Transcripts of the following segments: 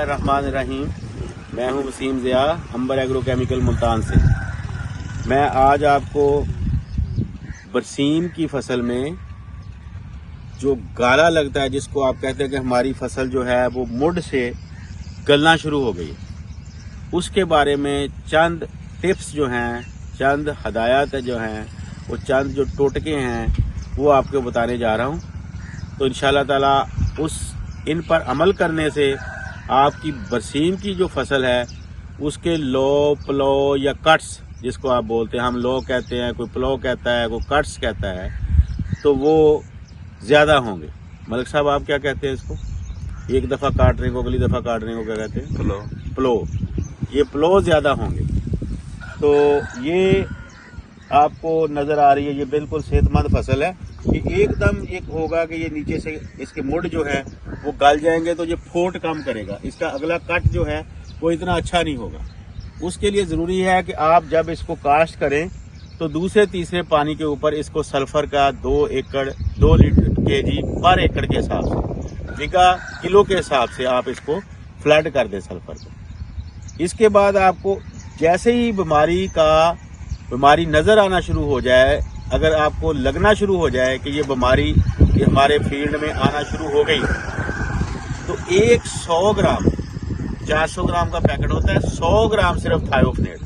बिस्मिल्लाहिर्रहमानिर्रहीम। मैं हूं वसीम ज़िया, अंबर एग्रो केमिकल मुल्तान से। मैं आज आपको बरसीम की फसल में जो गाला लगता है, जिसको आप कहते हैं कि हमारी फसल जो है वो मुड़ से गलना शुरू हो गई, उसके बारे में चंद टिप्स जो हैं, चंद हदायत जो हैं, वो चंद जो टोटके हैं वो आपको बताने जा रहा हूं। तो इंशाअल्लाह ताला इन पर अमल करने से आपकी बरसीम की जो फसल है उसके लो प्लो या कट्स, जिसको आप बोलते हैं, हम लो कहते हैं, कोई प्लो कहता है, कोई कट्स कहता है, तो वो ज़्यादा होंगे। मलिक साहब आप क्या कहते हैं इसको? एक दफ़ा काटने को, अगली दफ़ा काटने को क्या कहते हैं? प्लो। ये प्लो ज़्यादा होंगे। तो ये आपको नज़र आ रही है, ये बिल्कुल सेहतमंद फसल है। ये एकदम एक होगा कि ये नीचे से इसके मुड़ जो है वो गल जाएंगे, तो ये फोट कम करेगा, इसका अगला कट जो है वो इतना अच्छा नहीं होगा। उसके लिए ज़रूरी है कि आप जब इसको काश्त करें तो दूसरे तीसरे पानी के ऊपर इसको सल्फर का 2 लीटर केजी पर एकड़ के हिसाब से, बीघा किलो के हिसाब से आप इसको फ्लड कर दें सल्फर को। इसके बाद आपको जैसे ही बीमारी नज़र आना शुरू हो जाए, अगर आपको लगना शुरू हो जाए कि ये बीमारी हमारे फील्ड में आना शुरू हो गई, तो 100 ग्राम, 400 ग्राम का पैकेट होता है, 100 ग्राम सिर्फ थायोफनेट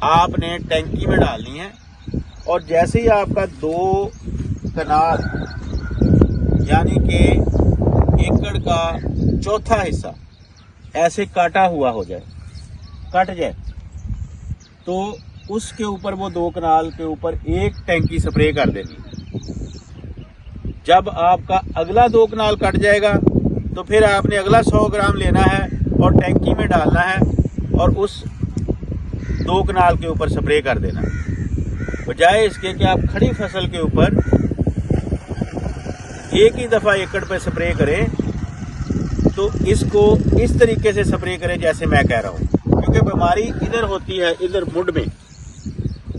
आपने टैंकी में डालनी है। और जैसे ही आपका 2 कनाल यानी कि एकड़ का चौथा हिस्सा ऐसे काटा हुआ हो जाए, कट जाए, तो उसके ऊपर वो 2 कनाल के ऊपर 1 टैंकी स्प्रे कर देनी। जब आपका अगला 2 कनाल कट जाएगा तो फिर आपने अगला 100 ग्राम लेना है और टैंकी में डालना है और उस 2 कनाल के ऊपर स्प्रे कर देना, बजाय इसके कि आप खड़ी फसल के ऊपर एक ही दफ़ा एकड़ पे स्प्रे करें। तो इसको इस तरीके से स्प्रे करें जैसे मैं कह रहा हूँ, क्योंकि बीमारी इधर होती है, इधर मुड में,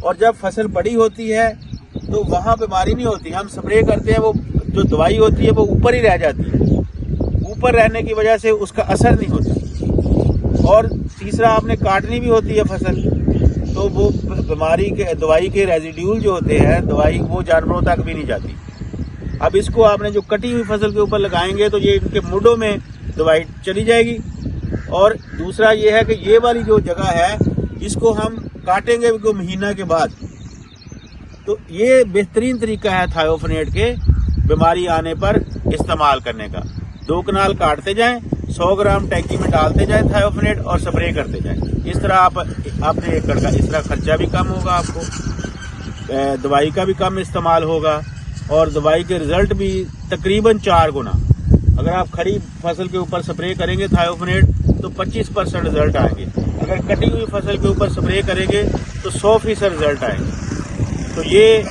और जब फसल बड़ी होती है तो वहाँ बीमारी नहीं होती। हम स्प्रे करते हैं, वो जो दवाई होती है वो ऊपर ही रह जाती है, ऊपर रहने की वजह से उसका असर नहीं होता। और तीसरा, आपने काटनी भी होती है फसल, तो वो बीमारी के दवाई के रेजिड्यूल जो होते हैं, दवाई वो जानवरों तक भी नहीं जाती। अब इसको आपने जो कटी हुई फसल के ऊपर लगाएंगे तो ये इनके मुडों में दवाई चली जाएगी। और दूसरा ये है कि ये वाली जो जगह है इसको हम काटेंगे को महीना के बाद। तो ये बेहतरीन तरीका है थायोफनेट के बीमारी आने पर इस्तेमाल करने का। 2 कनाल काटते जाएं, 100 ग्राम टैंकी में डालते जाएं थायोफनेट और स्प्रे करते जाएं। इस तरह आप अपने एकड़ का इस तरह खर्चा भी कम होगा, आपको दवाई का भी कम इस्तेमाल होगा, और दवाई के रिजल्ट भी तकरीबन 4 गुना। अगर आप खड़ी फसल के ऊपर स्प्रे करेंगे थायोफनेट तो 25% रिजल्ट आएंगे। अगर कटी हुई फसल के ऊपर स्प्रे करेंगे तो 100% रिजल्ट आएंगे। तो ये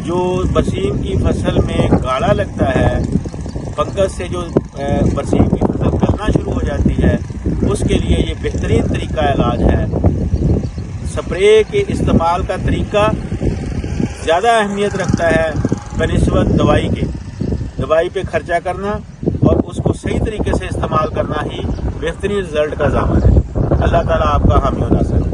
जो बरसीम की फसल में गाला लगता है, फंगस से जो बरसीम की फसल गलना शुरू हो जाती है, उसके लिए ये बेहतरीन तरीका इलाज है। स्प्रे के इस्तेमाल का तरीका ज़्यादा अहमियत रखता है बनिस्बत दवाई के। दवाई पे खर्चा करना और उसको सही तरीके से इस्तेमाल करना ही बेहतरीन रिजल्ट का ज़ामन है। अल्लाह ताला आपका हामी और नासिर हो।